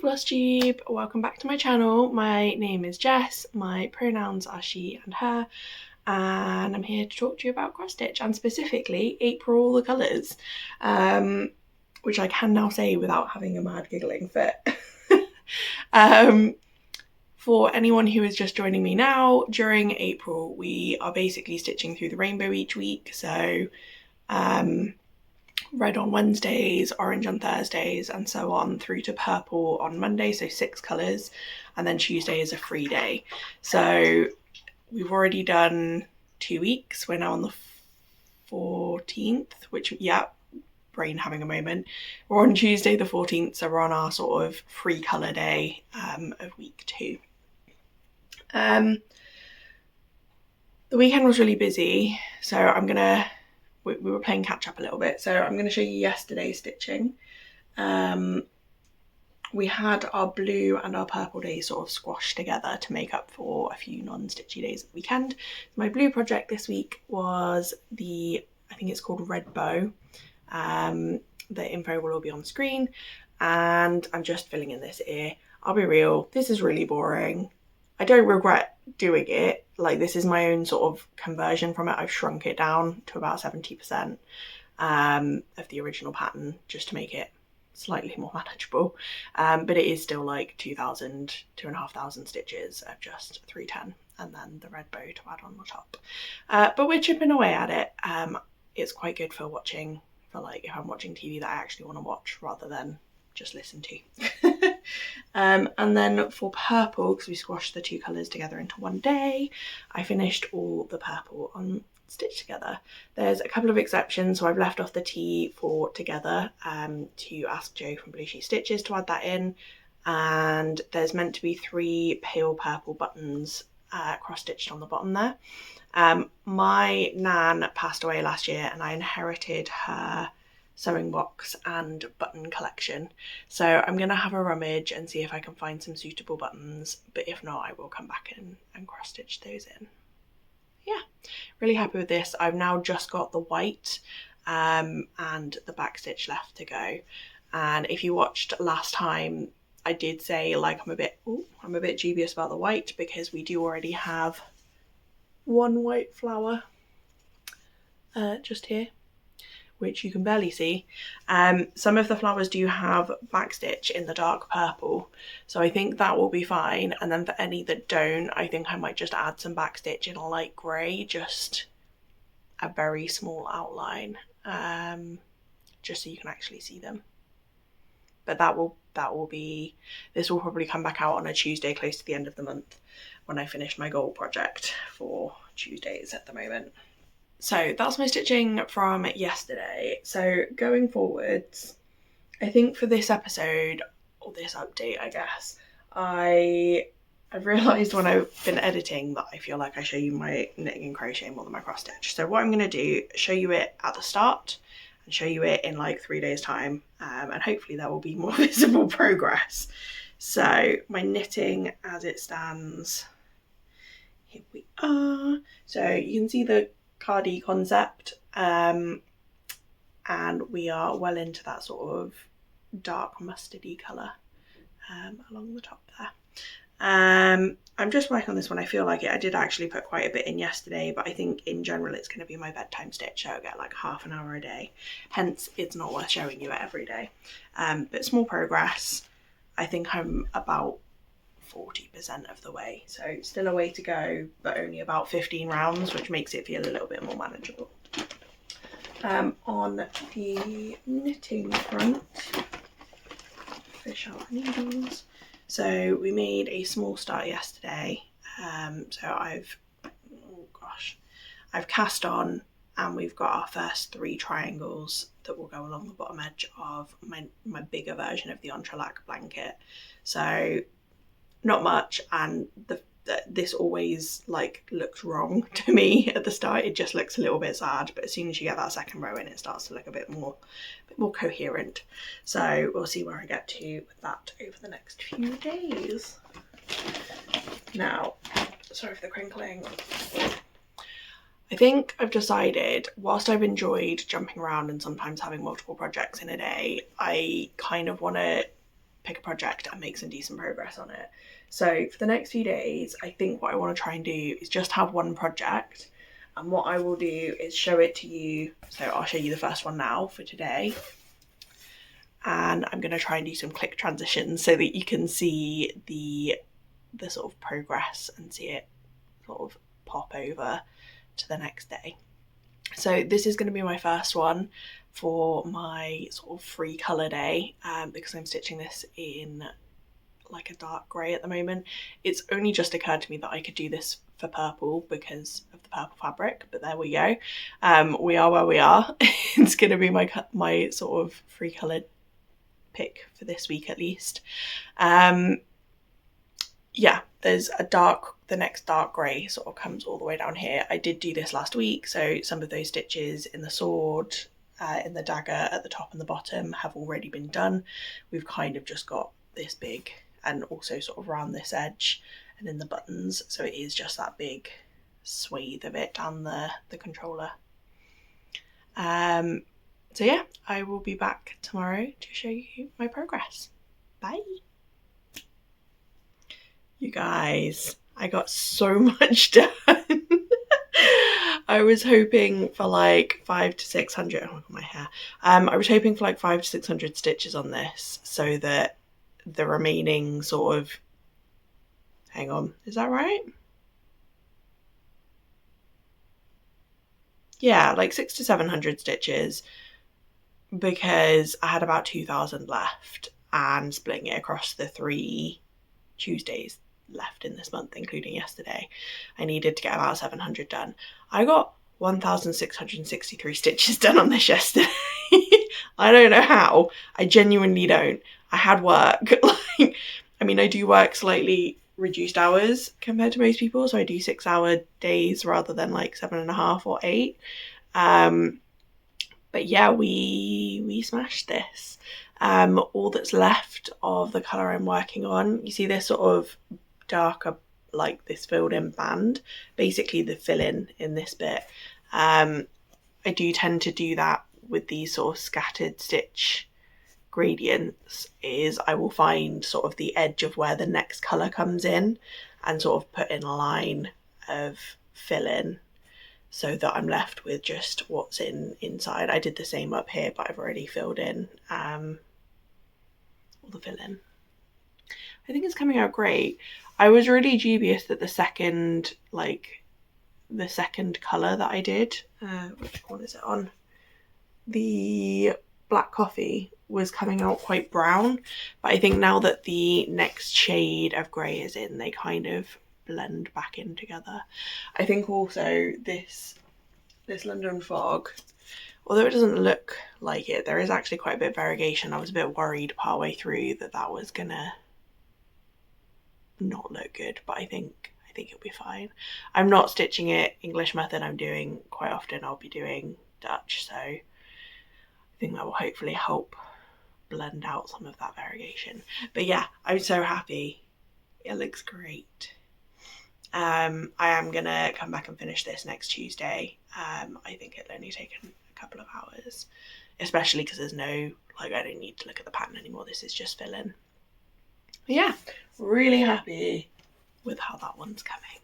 FlossTube, welcome back to my channel. My name is Jess, my pronouns are she and her, and I'm here to talk to you about cross stitch and specifically April the colours, which I can now say without having a mad giggling fit. For anyone who is just joining me now, during April we are basically stitching through the rainbow each week, so red on Wednesdays, orange on Thursdays, and so on through to purple on Monday, so 6 colours, and then Tuesday is a free day. So we've already done 2 weeks, we're now on the 14th, which, yeah, brain having a moment. We're on Tuesday the 14th, so we're on our sort of free colour day of week 2. The weekend was really busy, so we were playing catch up a little bit, so I'm going to show you yesterday's stitching. We had our blue and our purple days sort of squashed together to make up for a few non-stitchy days at the weekend. My blue project this week was I think it's called Red Bow. The info will all be on screen, and I'm just filling in this ear. I'll be real, this is really boring. I don't regret doing it, like this is my own sort of conversion from it. I've shrunk it down to about 70% of the original pattern just to make it slightly more manageable, but it is still like 2,500 stitches of just 310 and then the red bow to add on the top, but we're chipping away at it. It's quite good for watching, for like if I'm watching TV that I actually want to watch rather than just listen to. And then for purple, because we squashed the 2 colours together into one day, I finished all the purple on Stitch Together. There's a couple of exceptions, so I've left off the T for Together to ask Jo from Blue Sheet Stitches to add that in, and there's meant to be 3 pale purple buttons cross-stitched on the bottom there. My nan passed away last year and I inherited her sewing box and button collection, so I'm gonna have a rummage and see if I can find some suitable buttons, but if not I will come back and cross stitch those in. Yeah, really happy with this. I've now just got the white and the back stitch left to go, and if you watched last time I did say like I'm a bit dubious about the white because we do already have one white flower just here, which you can barely see. Some of the flowers do have backstitch in the dark purple, so I think that will be fine, and then for any that don't, I think I might just add some backstitch in a light grey, just a very small outline, just so you can actually see them. But this will probably come back out on a Tuesday close to the end of the month when I finish my goal project for Tuesdays at the moment. So that's my stitching from yesterday. So going forwards, I think for this episode, or this update I guess, I've realised when I've been editing that I feel like I show you my knitting and crochet more than my cross stitch. So what I'm going to do, show you it at the start and show you it in like 3 days time, and hopefully there will be more visible progress. So my knitting as it stands, here we are. So you can see the cardi concept, and we are well into that sort of dark mustardy colour along the top there. I'm just working on this one. I feel like it. I did actually put quite a bit in yesterday, but I think in general it's going to be my bedtime stitch, so I'll get like half an hour a day, hence it's not worth showing you it every day. But small progress. I think I'm about 40% of the way, so still a way to go, but only about 15 rounds, which makes it feel a little bit more manageable. On the knitting front, fish out needles. So we made a small start yesterday, so I've cast on, and we've got our first 3 triangles that will go along the bottom edge of my bigger version of the entrelac blanket. So not much, and this always like looks wrong to me at the start. It just looks a little bit sad, but as soon as you get that second row in, it starts to look a bit more coherent. So we'll see where I get to with that over the next few days. Now, sorry for the crinkling. I think I've decided, whilst I've enjoyed jumping around and sometimes having multiple projects in a day, I kind of want to pick a project and make some decent progress on it. So for the next few days, I think what I want to try and do is just have one project, and what I will do is show it to you. So I'll show you the first one now for today, and I'm going to try and do some click transitions so that you can see the sort of progress and see it sort of pop over to the next day. So this is going to be my first one for my sort of free colour day, because I'm stitching this in like a dark grey at the moment. It's only just occurred to me that I could do this for purple because of the purple fabric, but there we go. We are where we are. It's going to be my sort of free coloured pick for this week at least. Yeah, there's the next dark grey sort of comes all the way down here. I did do this last week, so some of those stitches in the sword, in the dagger at the top and the bottom have already been done. We've kind of just got this big, and also sort of around this edge and in the buttons, so it is just that big swathe of it down the controller. So yeah, I will be back tomorrow to show you my progress. Bye. You guys, I got so much done. I was hoping for like 500 to 600. Oh, my hair. I was hoping for like 500 to 600 stitches on this, so that the remaining sort of, hang on, is that right? Yeah, like 600 to 700 stitches, because I had about 2,000 left, and splitting it across the 3 Tuesdays left in this month, including yesterday, I needed to get about 700 done. I got 1,663 stitches done on this yesterday. I don't know how. I genuinely don't. I had work. Like, I mean, I do work slightly reduced hours compared to most people, so I do 6-hour days rather than like 7.5 or 8. But yeah, we smashed this. All that's left of the colour I'm working on, you see this sort of darker, like this filled in band, basically the fill-in in this bit. I do tend to do that with these sort of scattered stitch gradients, is I will find sort of the edge of where the next colour comes in and sort of put in a line of fill-in, so that I'm left with just what's inside. I did the same up here, but I've already filled in all the fill-in. I think it's coming out great. I was really dubious that the second colour that I did, which one is it on? The black coffee was coming out quite brown, but I think now that the next shade of grey is in, they kind of blend back in together. I think also this London fog, although it doesn't look like it, there is actually quite a bit of variegation. I was a bit worried partway through that was gonna not look good, but I think it'll be fine. I'm not stitching it English method. I'm doing quite often, I'll be doing Dutch, so I think that will hopefully help blend out some of that variegation. But yeah, I'm so happy. It looks great. I am gonna come back and finish this next Tuesday. I think it'll only take a couple of hours, especially because there's no, I don't need to look at the pattern anymore. This is just fill in. But yeah, really happy with how that one's coming.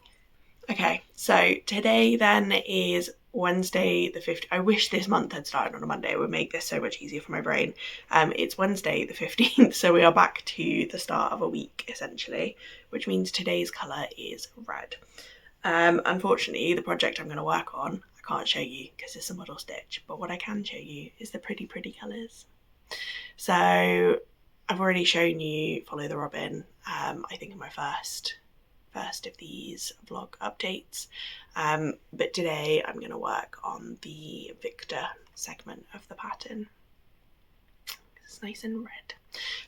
Okay, so today then is Wednesday the 15th. I wish this month had started on a Monday. It would make this so much easier for my brain. It's Wednesday the 15th, so we are back to the start of a week essentially, which means today's colour is red. Unfortunately, the project I'm going to work on, I can't show you because it's a model stitch, but what I can show you is the pretty colours. So I've already shown you Follow the Robin, I think in my first of these vlog updates, but today I'm going to work on the Victor segment of the pattern. It's nice and red,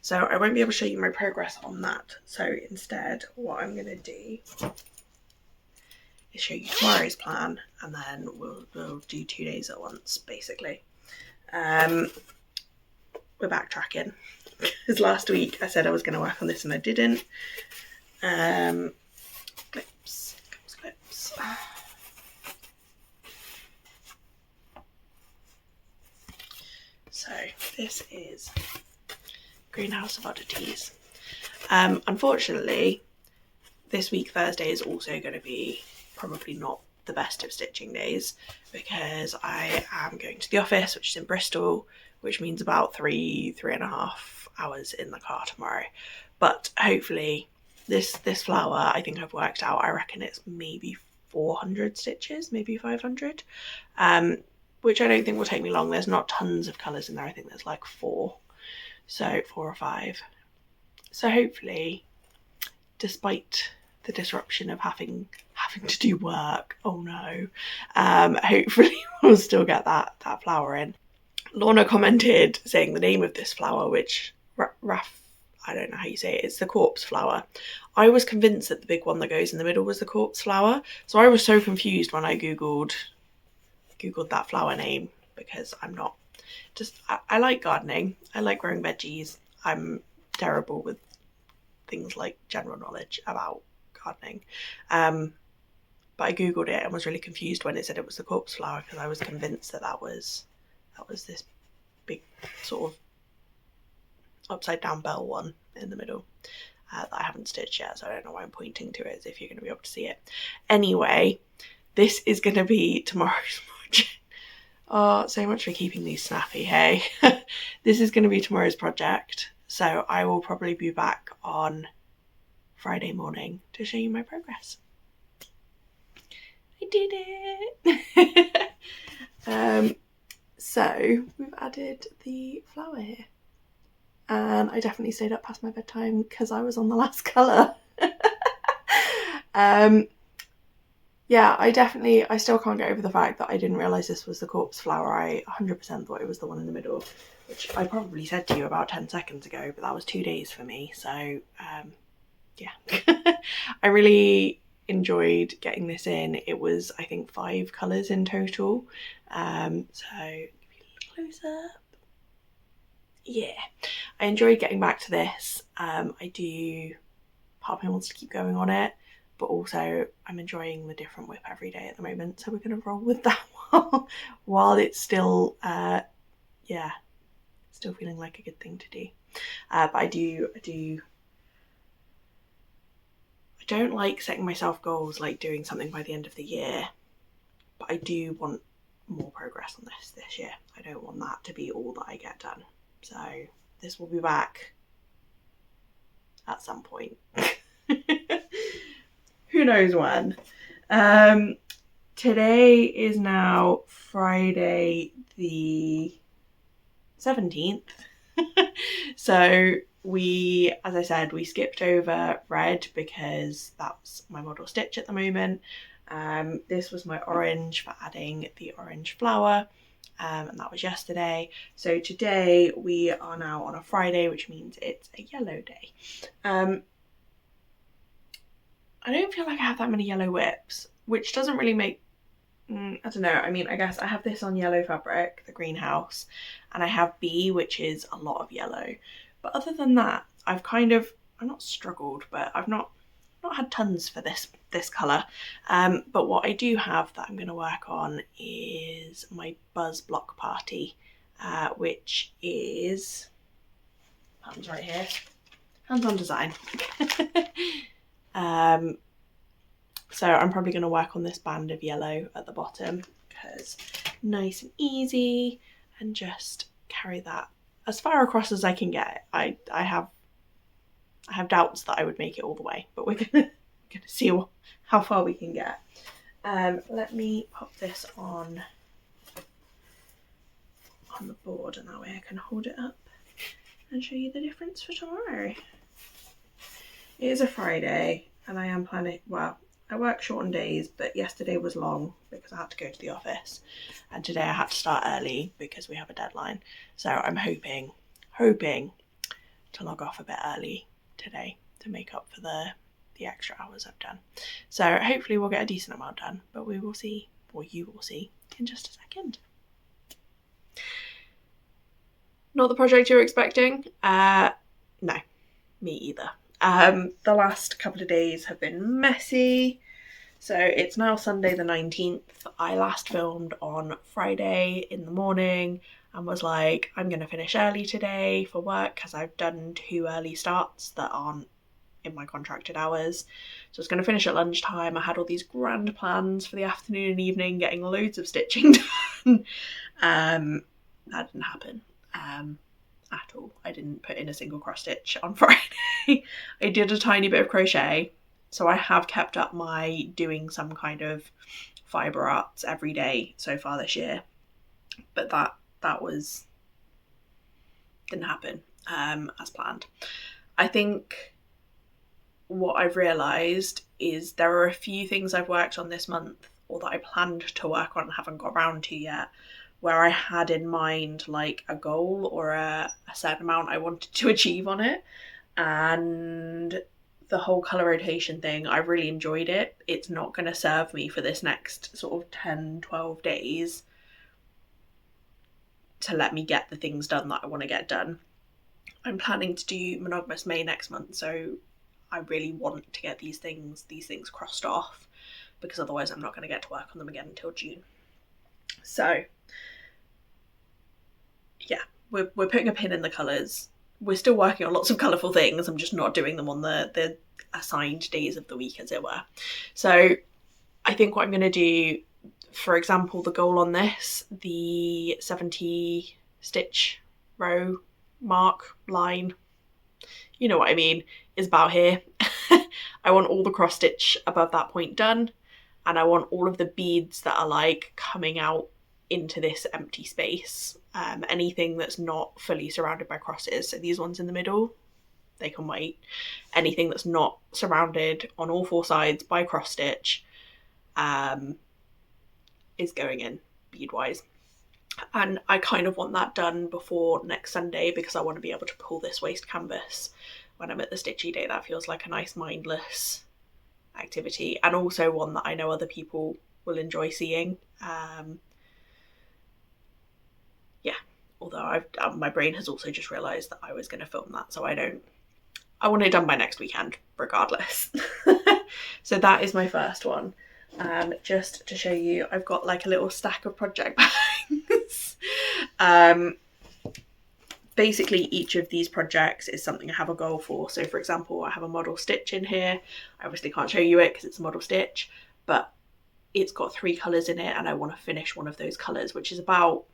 so I won't be able to show you my progress on that. So instead, what I'm going to do is show you tomorrow's plan, and then we'll do 2 days at once basically. We're backtracking because last week I said I was going to work on this and I didn't. Clips. So this is greenhouse of oddities. Unfortunately, this week Thursday is also going to be probably not the best of stitching days because I am going to the office, which is in Bristol, which means about 3.5 hours in the car tomorrow. But hopefully this flower, I think I've worked out, I reckon it's maybe 400 stitches, maybe 500, which I don't think will take me long. There's not tons of colours in there. I think there's like 4 or 5. So hopefully, despite the disruption of having to do work, oh no, hopefully we'll still get that flower in. Lorna commented saying the name of this flower, which I don't know how you say it, it's the corpse flower. I was convinced that the big one that goes in the middle was the corpse flower, so I was so confused when I googled that flower name, because I'm not I like gardening, I like growing veggies. I'm terrible with things like general knowledge about gardening, but I googled it and was really confused when it said it was the corpse flower, because I was convinced that was this big sort of upside down bell one in the middle that I haven't stitched yet, so I don't know why I'm pointing to it as if you're going to be able to see it. Anyway, this is going to be tomorrow's project. Oh, so much for keeping these snappy, hey. This is going to be tomorrow's project, so I will probably be back on Friday morning to show you my progress. I did it! So we've added the flower here, and I definitely stayed up past my bedtime because I was on the last colour. Yeah, I still can't get over the fact that I didn't realise this was the corpse flower. I 100% thought it was the one in the middle, which I probably said to you about 10 seconds ago, but that was 2 days for me, so yeah. I really enjoyed getting this in. It was, I think, 5 colours in total, so give you a close up. Yeah, I enjoyed getting back to this. I do, part of me wants to keep going on it, but also I'm enjoying the different whip every day at the moment, so we're going to roll with that while it's still still feeling like a good thing to do. But I don't like setting myself goals like doing something by the end of the year, but I do want more progress on this year. I don't want that to be all that I get done, so this will be back at some point. Who knows when. Today is now Friday the 17th. So we, as I said, we skipped over red because that's my model stitch at the moment. This was my orange for adding the orange flower, and that was yesterday. So today we are now on a Friday, which means it's a yellow day. I don't feel like I have that many yellow whips, which doesn't really make, I don't know, I mean, I guess I have this on yellow fabric, the greenhouse, and I have B, which is a lot of yellow. But other than that, I've not struggled, but I've not had tons for this colour. But what I do have that I'm going to work on is my Buzz Block Party, which is, hands right here, hands on design. So I'm probably going to work on this band of yellow at the bottom because nice and easy, and just carry that as far across as I can get. I have doubts that I would make it all the way, but we're gonna see how far we can get. Let me pop this on the board, and that way I can hold it up and show you the difference for tomorrow. It is a Friday, and I am planning, well, I work shortened days, but yesterday was long because I had to go to the office, and today I had to start early because we have a deadline. So I'm hoping to log off a bit early today to make up for the extra hours I've done. So hopefully we'll get a decent amount done, but we will see, or you will see in just a second. Not the project you're expecting? No, me either. The last couple of days have been messy. So it's now Sunday the 19th. I last filmed on Friday in the morning. and was like, I'm going to finish early today for work because I've done 2 early starts that aren't in my contracted hours. So I was going to finish at lunchtime. I had all these grand plans for the afternoon and evening, getting loads of stitching done. That didn't happen at all. I didn't put in a single cross stitch on Friday. I did a tiny bit of crochet, so I have kept up my doing some kind of fibre arts every day so far this year, but that didn't happen as planned. I think what I've realised is there are a few things I've worked on this month, or that I planned to work on and haven't got around to yet, where I had in mind like a goal or a certain amount I wanted to achieve on it. And the whole colour rotation thing, I really enjoyed it. It's not going to serve me for this next sort of 10-12 days to let me get the things done that I want to get done. I'm planning to do Monogamous May next month, so I really want to get these things crossed off, because otherwise I'm not going to get to work on them again until June. So yeah, we're putting a pin in the colours. We're still working on lots of colourful things. I'm just not doing them on the assigned days of the week, as it were. So I think what I'm going to do, for example, the goal on this, the 70 stitch row mark line, you know what I mean, is about here. I want all the cross stitch above that point done, and I want all of the beads that are like coming out into this empty space. Anything that's not fully surrounded by crosses, so these ones in the middle, they can wait. Anything that's not surrounded on all 4 sides by cross stitch is going in bead wise. And I kind of want that done before next Sunday, because I want to be able to pull this waste canvas when I'm at the stitchy day. That feels like a nice mindless activity, and also one that I know other people will enjoy seeing. Yeah, although my brain has also just realised that I was going to film that, so I want it done by next weekend regardless. So that is my first one. Just to show you, I've got like a little stack of project bags. Basically each of these projects is something I have a goal for. So for example, I have a model stitch in here. I obviously can't show you it because it's a model stitch, but it's got 3 colours in it, and I want to finish one of those colours, which is about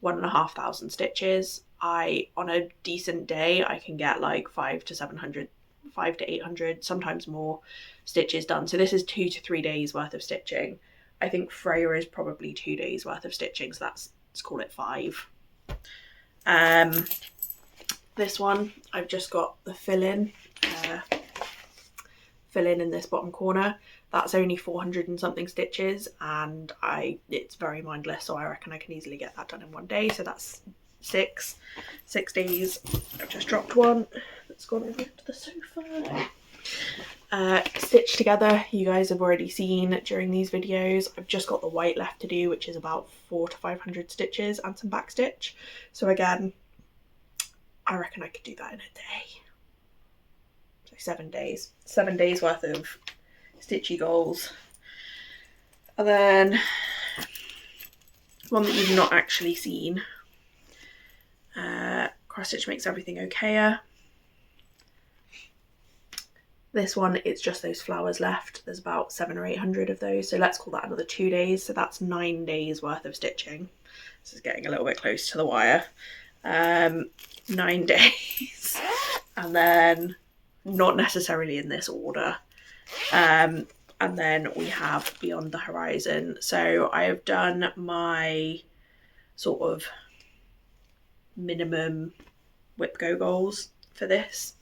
1,500 stitches. On a decent day, I can get like 500 to 800, sometimes more stitches done. So this is 2 to 3 days worth of stitching. I think Freya is probably 2 days worth of stitching, so let's call it 5. This one, I've just got the fill in in this bottom corner. That's only 400 and something stitches, and it's very mindless, so I reckon I can easily get that done in 1 day. So that's 6 days. I've just dropped one that's gone over to the sofa. Stitch together, you guys have already seen during these videos. I've just got the white left to do, which is about 400 to 500 stitches and some back stitch. So again, I reckon I could do that in a day. So 7 days. 7 days worth of stitchy goals. And then one that you've not actually seen. Cross stitch makes everything okayer. This one, it's just those flowers left. There's about 700 or 800 of those, so let's call that another 2 days. So that's 9 days worth of stitching. This is getting a little bit close to the wire. 9 days. And then, not necessarily in this order, and then we have Beyond the Horizon. So I have done my sort of minimum whip go goals for this.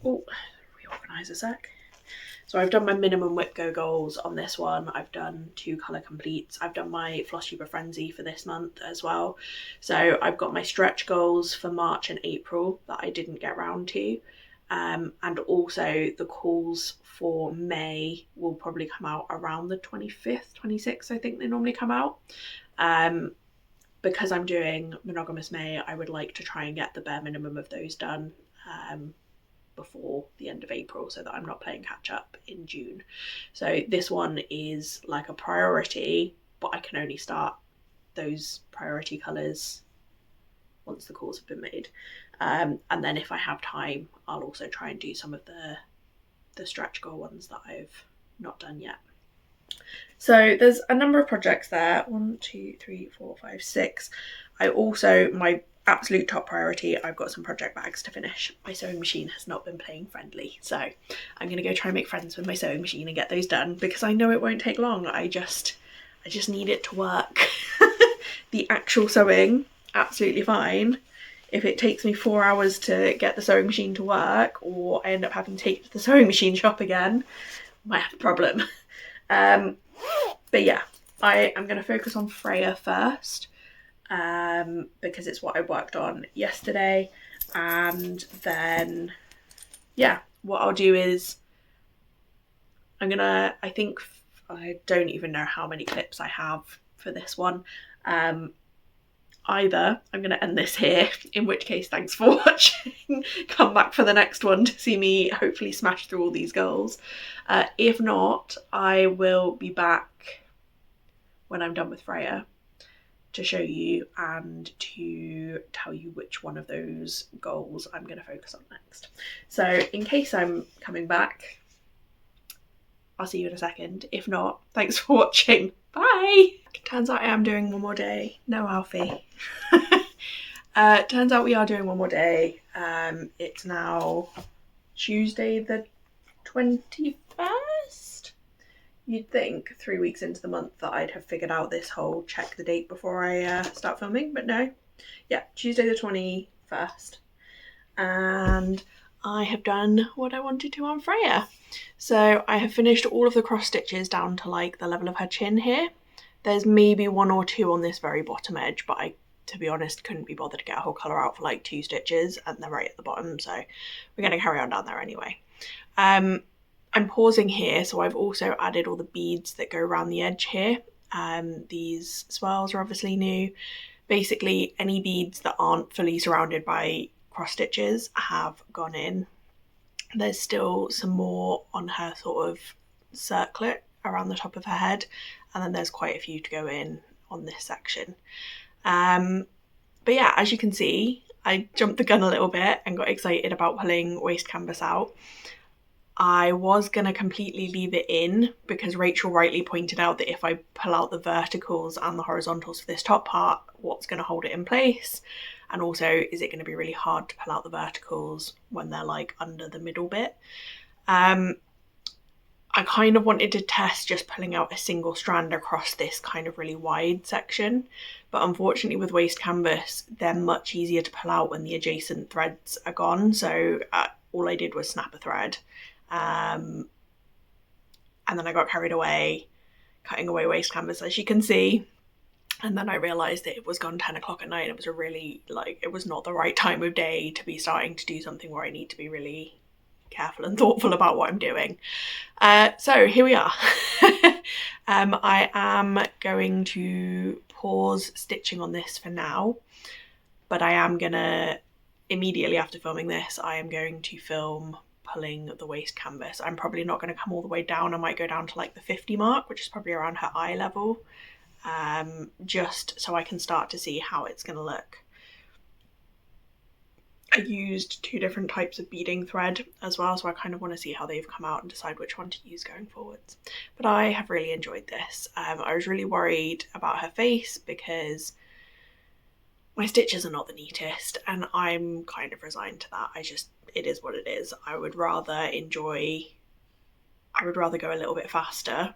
Oh, reorganize a sec. So I've done my minimum whip go goals on this one. I've done 2 colour completes. I've done my Floss Tuber Frenzy for this month as well. So I've got my stretch goals for March and April that I didn't get round to. And also the calls for May will probably come out around the 25th, 26th, I think they normally come out. Because I'm doing Monogamous May, I would like to try and get the bare minimum of those done before the end of April, so that I'm not playing catch up in June. So this one is like a priority, but I can only start those priority colours once the calls have been made. And then if I have time, I'll also try and do some of the stretch goal ones that I've not done yet. So there's a number of projects there. 1, 2, 3, 4, 5, 6. I also, my absolute top priority, I've got some project bags to finish. My sewing machine has not been playing friendly, so I'm gonna go try and make friends with my sewing machine and get those done, because I know it won't take long. I just need it to work. The actual sewing, absolutely fine. If it takes me 4 hours to get the sewing machine to work, or I end up having to take it to the sewing machine shop again, might have a problem. But yeah, I am going to focus on Freya first, because it's what I worked on yesterday. And then, yeah, what I'll do is I don't even know how many clips I have for this one. Either I'm going to end this here, in which case thanks for watching. Come back for the next one to see me hopefully smash through all these goals. If not, I will be back when I'm done with Freya to show you and to tell you which one of those goals I'm going to focus on next. So in case I'm coming back, I'll see you in a second. If not, thanks for watching. Bye! Turns out I am doing one more day. No Alfie. Turns out we are doing one more day. It's now Tuesday the 21st? You'd think 3 weeks into the month that I'd have figured out this whole check the date before I start filming, but no. Yeah, Tuesday the 21st. And I have done what I wanted to on Freya. So I have finished all of the cross stitches down to like the level of her chin here. There's maybe 1 or 2 on this very bottom edge, but I, to be honest, couldn't be bothered to get a whole colour out for like 2 stitches, and they're right at the bottom, so we're going to carry on down there anyway. I'm pausing here, so I've also added all the beads that go around the edge here. These swirls are obviously new. Basically, any beads that aren't fully surrounded by cross stitches have gone in. There's still some more on her sort of circlet around the top of her head, and then there's quite a few to go in on this section. But yeah, as you can see, I jumped the gun a little bit and got excited about pulling waist canvas out. I was going to completely leave it in because Rachel rightly pointed out that if I pull out the verticals and the horizontals for this top part, what's going to hold it in place? And also, is it going to be really hard to pull out the verticals when they're like under the middle bit? I kind of wanted to test just pulling out a single strand across this kind of really wide section, but unfortunately with waist canvas, they're much easier to pull out when the adjacent threads are gone. So all I did was snap a thread. And then I got carried away cutting away waist canvas, as you can see. And then I realised that it was gone 10 o'clock at night. It was a really, it was not the right time of day to be starting to do something where I need to be really careful and thoughtful about what I'm doing. So here we are. I am going to pause stitching on this for now, but I am gonna, immediately after filming this, I am going to film pulling the waist canvas. I'm probably not going to come all the way down. I might go down to like the 50 mark, which is probably around her eye level, just so I can start to see how it's going to look. I used 2 different types of beading thread as well, so I kind of want to see how they've come out and decide which one to use going forwards. But I have really enjoyed this. I was really worried about her face because my stitches are not the neatest, and I'm kind of resigned to that. It is what it is. I would rather go a little bit faster,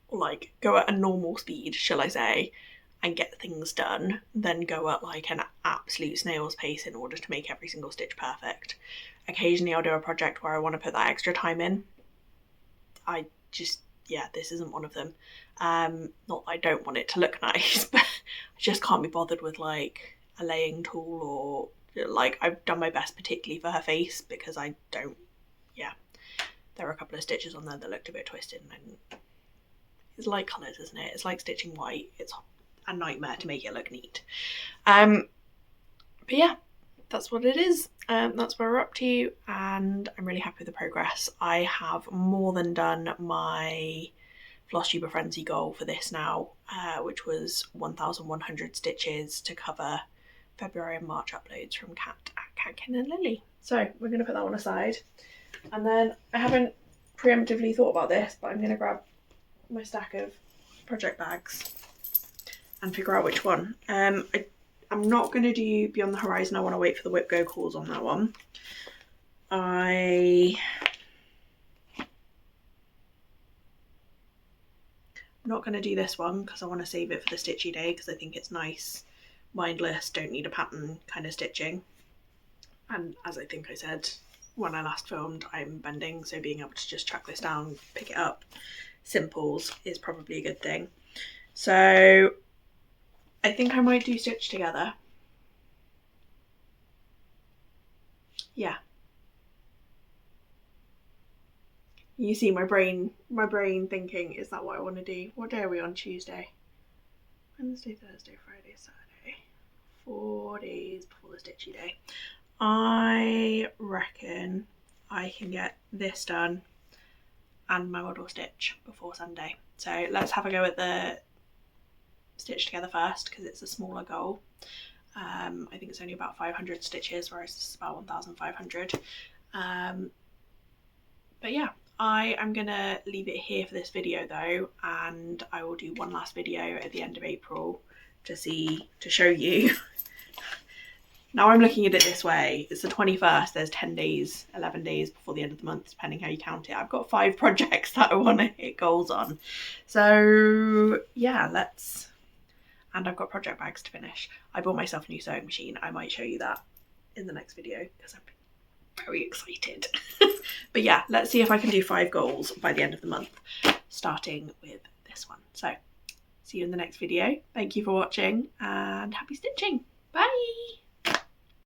or like go at a normal speed, shall I say, and get things done, than go at like an absolute snail's pace in order to make every single stitch perfect. Occasionally I'll do a project where I want to put that extra time in. This isn't one of them. Not that I don't want it to look nice, but I just can't be bothered with like a laying tool, or like I've done my best particularly for her face because there are a couple of stitches on there that looked a bit twisted, and it's like colours, isn't it? It's like stitching white. It's a nightmare to make it look neat. But yeah, that's what it is. That's where we're up to, and I'm really happy with the progress. I have more than done my Floss Tuber Frenzy goal for this now, which was 1,100 stitches to cover February and March uploads from Kat at Catkin and Lily. So we're going to put that one aside. And then I haven't preemptively thought about this, but I'm going to grab my stack of project bags and figure out which one. I'm not going to do Beyond the Horizon. I want to wait for the Whip Go calls on that one. I'm not going to do this one because I want to save it for the stitchy day, because I think it's nice, mindless, don't need a pattern kind of stitching. And as I think I said when I last filmed, I'm bending, so being able to just track this down, pick it up, simples is probably a good thing. So I think I might do Stitch Together. Yeah. You see my brain thinking, is that what I want to do? What day are we on? Tuesday? Wednesday, Thursday, Friday, Saturday. 4 days before the stitchy day. I reckon I can get this done and my model stitch before Sunday. So let's have a go at the Stitch Together first, because it's a smaller goal. I think it's only about 500 stitches, whereas this is about 1,500. But yeah, I am gonna leave it here for this video though, and I will do one last video at the end of April to show you. Now I'm looking at it this way, it's the 21st, there's 10 days, 11 days before the end of the month, depending how you count it. I've got 5 projects that I want to hit goals on. So yeah, and I've got project bags to finish. I bought myself a new sewing machine. I might show you that in the next video because I'm very excited. But yeah, let's see if I can do 5 goals by the end of the month, starting with this one. So see you in the next video. Thank you for watching and happy stitching. Bye.